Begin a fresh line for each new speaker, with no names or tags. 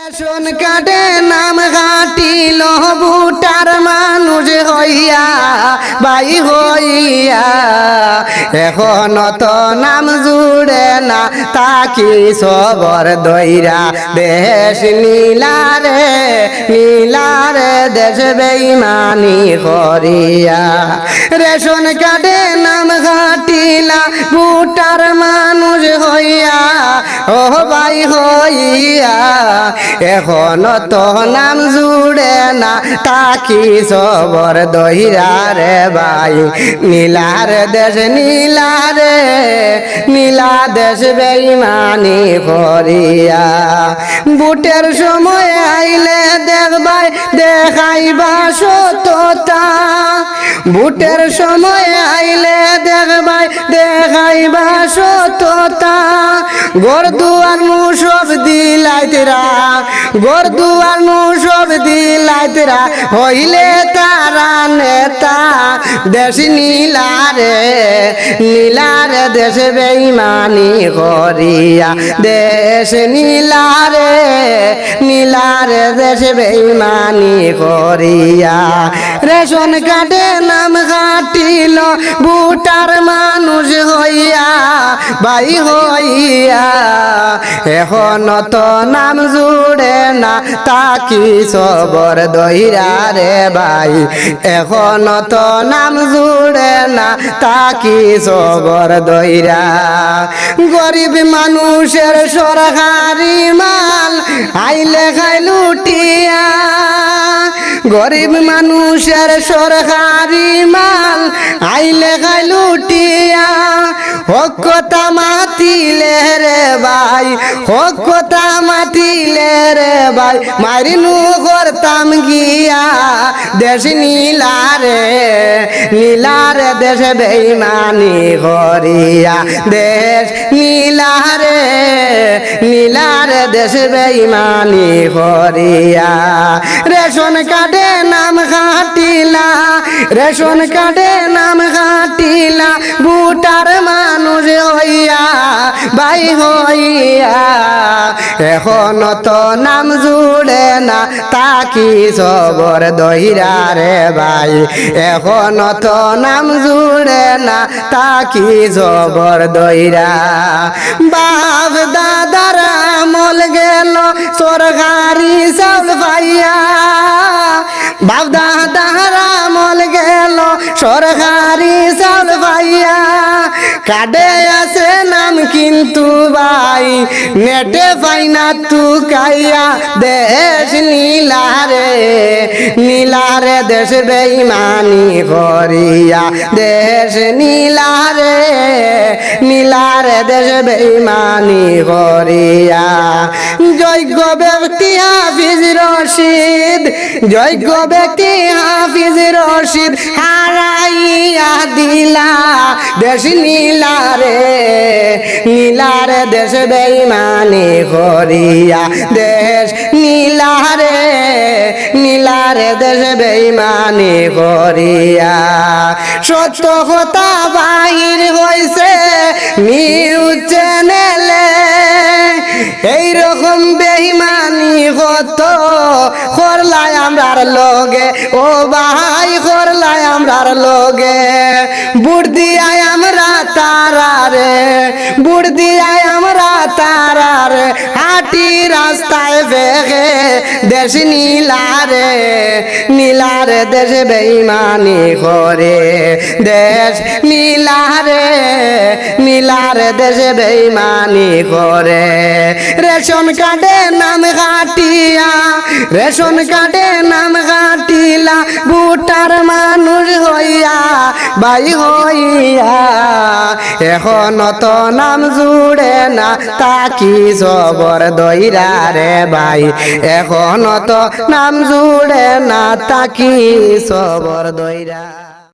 Ration কার্ডে নাম ঘাটিল বুটার মানুষ হইয়া বাই হইয়া এখন তো নাম জুড়ে না তাকি সবর দইরা দেশ নীলারে দেশ বেইমানি করিয়া রেশন কার্ডে নাম ঘাটিলা বুটার মানুষ হইয়া ও বাই হইয়া এখন তো নাম জুড়ে না তাকি সবর দহিরা রে ভাই নীলার দেশ নীলা দেশ বেইমানি করিয়া বুটের সময় আইলে দেখবাই দেখাইবা সততা বুটের সময় আইলে দেখবাই দেখাইবা সততা গোরদুয়ার নু সব দিলাইতরা গোরদুয়ার নু সব দিলাইতরা হইলে তারা নেতা দেশ নীলারে দেশ বেইমানি করিয়া দেশ নীলারে দেশ বেইমানি করিয়া রেশন কার্ডে নাম ঘাটিল বুটার মানুষ হইয়া বাই হইয়া এখন তো নাম জুড়ে না তাকি সবর দহিরা রে ভাই এখন তো নাম জুড়ে না তাকি সবর দহিরা গরিব মানুষের সরকারি মাল আইলে খাই লুটিয়া গরিব মানুষের সরকারি মাল আইলে খাই লুটিয়া হকতা মাতিলে রে ভাই হকতা মাতিলে রে ভাই মারিনু করতাম গিয়া দেশ নীলারে দেশ বেইমানি করিয়া দেশ নীলারে দেশ বেইমানি করিয়া রেশন কার্ডে নাম ঘাটিলা রেশন কার্ডে নাম ঘাটিলা বুটার মানুষ হইয়া বাই হইয়া এখন তো নাম জুড়ে না তাকি সবর দহিরা রে ভাই এখন তো নাম জুড়ে না তাকি সবর দহিরা বাপ দাদার আমল গেল সরকারি চাউল পাইয়া বাপ দাদার আমল গেল সরকারি চাউল পাইয়া কার্ডে আছে নাম কিন্তু ভাই নেটে পাইনা তু কাইয়া দেশ নীলারে দেশ বেইমানি করিয়া দেশ নীলারে দেশ বেইমানি করিয়া যোগ্য ব্যক্তি হাফিজ রশিদ যোগ্য ব্যক্তি হাফিজ রশিদ হারাইয়া দিলা দেশ নীলারে দেশ বেইমানি করিয়া দেশ নীলারে দেশ বেইমানি করিয়া সত্য কথা বাহির হইছে নিউজ চ্যানেলে এইরকম বেইমানি কত করলাই আমরার লগে ও ভাই করলাই আমরার লগে বুট দিয়াই আমরা তারারে বুট দিয়াই আমরা তারারে হাঁটি রাস্তায় বেগে দেশ নীলারে দেশ বেইমানি করে দেশ নীলারে দেশ বেইমানি করে রেশন কার্ডে নাম ঘাটিয়া রেশন কার্ডে নাম ঘাটিলা বুটার মানুষ হইয়া বাই হইয়া এখন তো নাম জুড়ে না তাকি সবর দইরা রে ভাই এখন তো নাম জুড়ে না তাকি সবর দইরা।